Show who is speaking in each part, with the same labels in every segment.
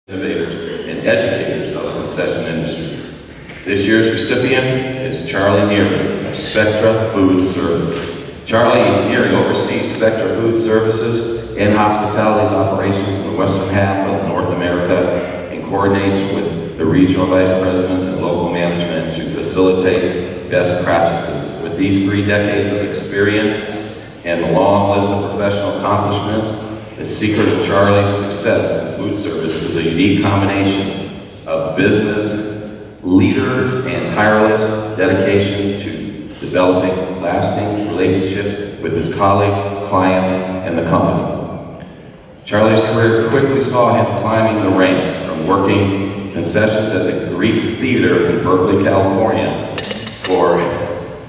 Speaker 1: innovators, and educators of the concession industry. This year's recipient is Charlie Neary of Spectra Food Services. Charlie Neary oversees Spectra Food Services and hospitality operations in the western half of North America and coordinates with the regional vice presidents and local management to facilitate best practices. With these 3 decades of experience and a long list of professional accomplishments, the secret of Charlie's success in food service is a unique combination of business, leaders, and tireless dedication to developing lasting relationships with his colleagues, clients, and the company. Charlie's career quickly saw him climbing the ranks from working concessions at the Greek Theater in Berkeley, California for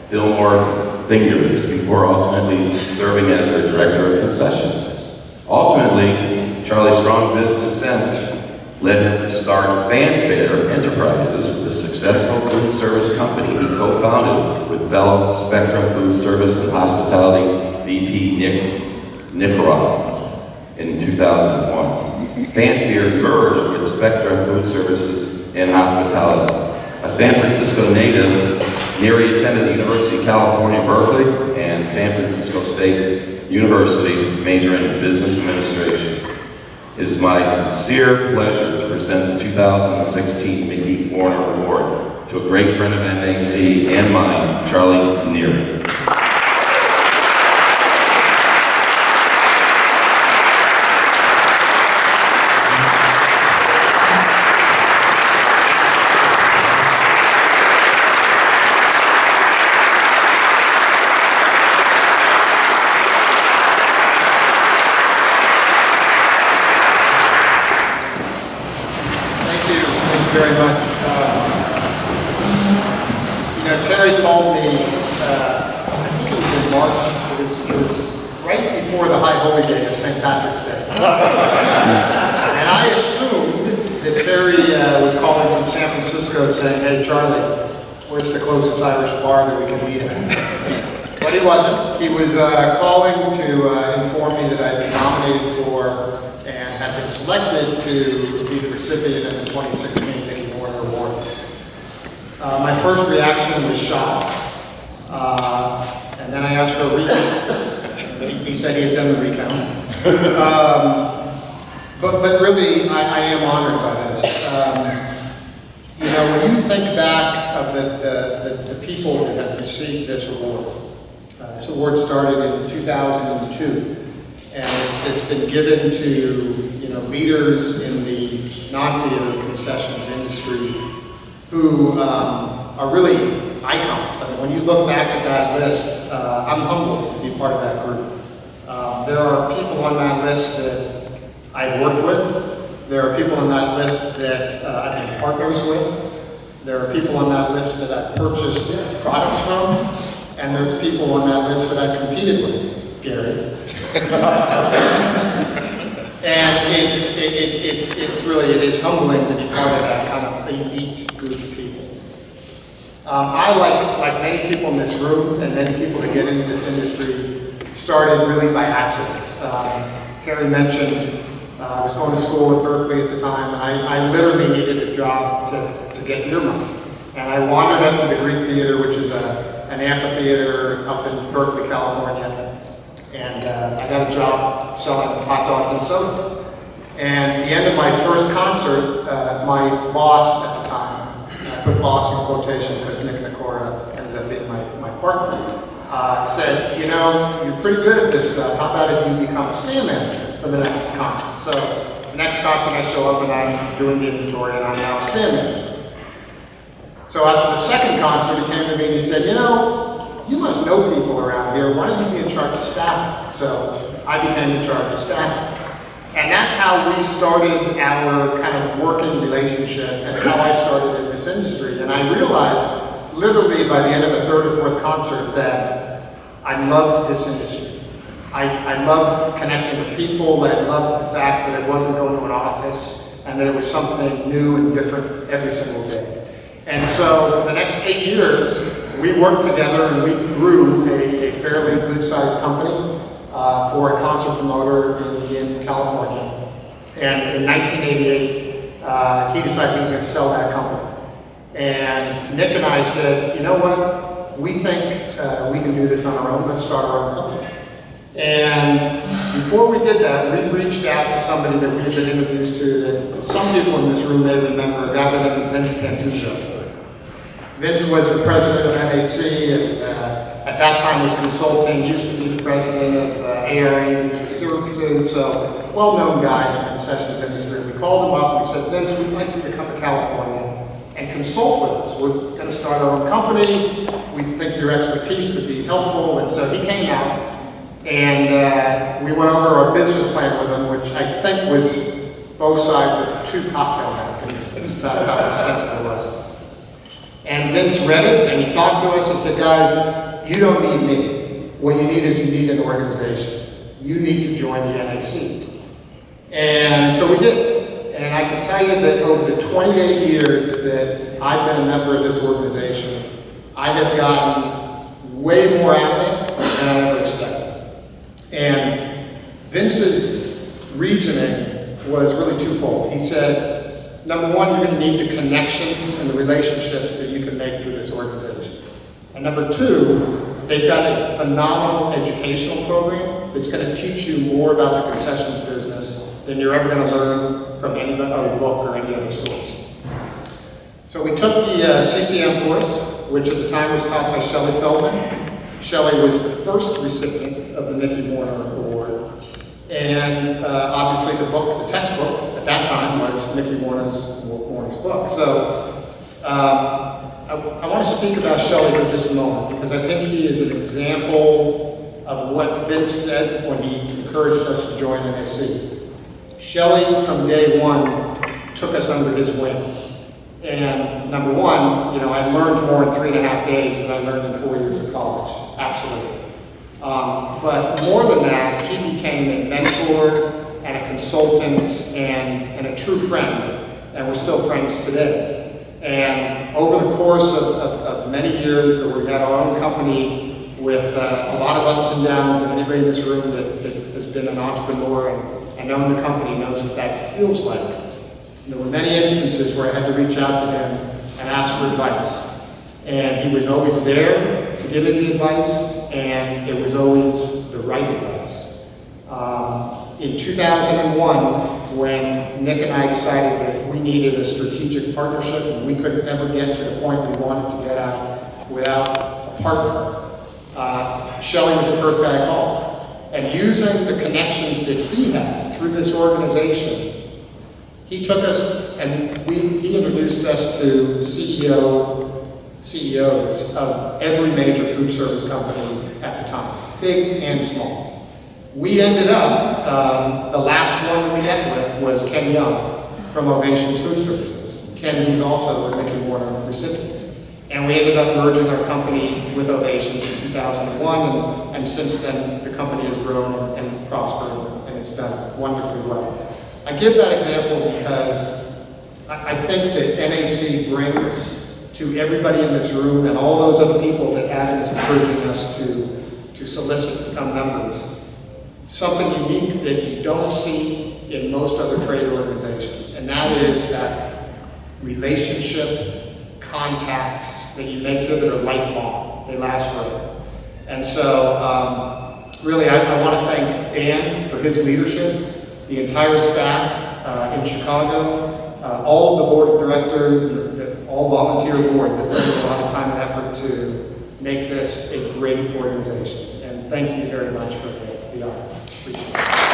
Speaker 1: Fillmore Fingers before ultimately serving as their director of concessions. Ultimately, Charlie's strong business sense led him to start Fanfare Enterprises, the successful food service company he co-founded with fellow Spectra Food Service and Hospitality VP Neary in 2001. Fanfare merged with Spectra Food Services and Hospitality. A San Francisco native, Neary attended the University of California, Berkeley, and San Francisco State University, majoring in business administration. It is my sincere pleasure to present the 2016 Mickey Warner Award to a great friend of MAC and mine, Charlie Neary.
Speaker 2: Very much. Terry called me, I think it was in March, it was right before the High Holy Day of St. Patrick's Day. And I assumed that Terry was calling from San Francisco saying, "Hey Charlie, where's the closest Irish bar that we can meet at?" But he wasn't. He was calling to inform me that I'd been nominated for and had been selected to be the recipient of the 2016 Mickey Warner Award. My first reaction was shock, and then I asked for a recount. He said he had done the recount. But really, I am honored by this. When you think back of the people that have received this award started in 2002. And it's been given to leaders in the non-theater concessions industry who are really icons. I mean, when you look back at that list, I'm humbled to be part of that group. There are people on that list that I've worked with. There are people on that list that I've been partners with. There are people on that list that I've purchased products from. And there's people on that list that I've competed with, Gary. And it is humbling to be part of that kind of elite group of people. I, like many people in this room and many people that get into this industry, started really by accident. Terry mentioned I was going to school at Berkeley at the time, and I literally needed a job to get ear money. And I wandered up to the Greek Theater, which is an amphitheater up in Berkeley, California. And I got a job selling hot dogs and soda. And at the end of my first concert, my boss at the time, and I put boss in quotation because Nick Nakora ended up being my partner, said, you're pretty good at this stuff. How about if you become a stand manager for the next concert? So the next concert I show up and I'm doing the inventory and I'm now a stand manager. So after the second concert, he came to me and he said, you must know people around here. Why don't you be in charge of staffing? So I became in charge of staffing. And that's how we started our kind of working relationship. That's how I started in this industry. And I realized literally by the end of the third or fourth concert that I loved this industry. I loved connecting with people. I loved the fact that it wasn't going to an office and that it was something new and different every single day. And so for the next 8 years, we worked together and we grew a fairly good-sized company for a concert promoter in California. And in 1988, he decided he was going to sell that company. And Nick and I said, you know what, we think we can do this on our own, let's start our own company. And before we did that, we reached out to somebody that we had been introduced to that some people in this room may remember, a guy by the name of Vince Pantuccio. Vince was the president of NAC, and at that time was consulting, used to be the president of ARA Food Services, so well-known guy in the concessions industry. We called him up and we said, Vince, we'd like you to come to California and consult with us. We're going to start our own company. We think your expertise would be helpful. And so he came out and we went over our business plan with him, which I think was both sides of 2 cocktail napkins. It's about how expensive it was. And Vince read it and he talked to us and said, guys, you don't need me. What you need is you need an organization. You need to join the NAC. And so we did. And I can tell you that over the 28 years that I've been a member of this organization, I have gotten way more out of it than I ever expected. And Vince's reasoning was really twofold. He said, number one, you're going to need the connections and the relationships that you can make through this organization. And number two, they've got a phenomenal educational program that's going to teach you more about the concessions business than you're ever going to learn from any other book or any other source. So we took the CCM course, which at the time was taught by Shelley Feldman. Shelley was the first recipient of the Mickey Warner Award. And obviously the textbook at that time was Mickey Warner's book. So I want to speak about Shelley for just a moment because I think he is an example of what Vince said when he encouraged us to join NAC. Shelley, from day one, took us under his wing. And number one, you know, I learned more in 3.5 days than I learned in 4 years of college. Absolutely. But more than that, he became a mentor and a consultant and a true friend. And we're still friends today. And over the course of many years, we had our own company with a lot of ups and downs, and anybody in this room that has been an entrepreneur and owned the company knows what that feels like. There were many instances where I had to reach out to him and ask for advice. And he was always there to give me the advice, and it was always the right advice. In 2001, when Nick and I decided that we needed a strategic partnership and we couldn't ever get to the point we wanted to get at without a partner, Shelley was the first guy I called. And using the connections that he had through this organization, he took us and he introduced us to CEOs of every major food service company at the time, big and small. We ended up, the last one that we met with was Ken Young from Ovations Food Services. Ken was also a Mickey Warner recipient. And we ended up merging our company with Ovations in 2001, and since then the company has grown and prospered, and it's done wonderfully well. I give that example because I think that NAC brings to everybody in this room and all those other people that Adam is encouraging us to solicit to become members, something unique that you don't see in most other trade organizations, and that is that relationship, contacts that you make here that are lifelong. They last forever. And so, really, I want to thank Dan for his leadership, the entire staff in Chicago, all of the board of directors, all volunteer board that put in a lot of time and effort to make this a great organization. And thank you very much for the honor. Appreciate it.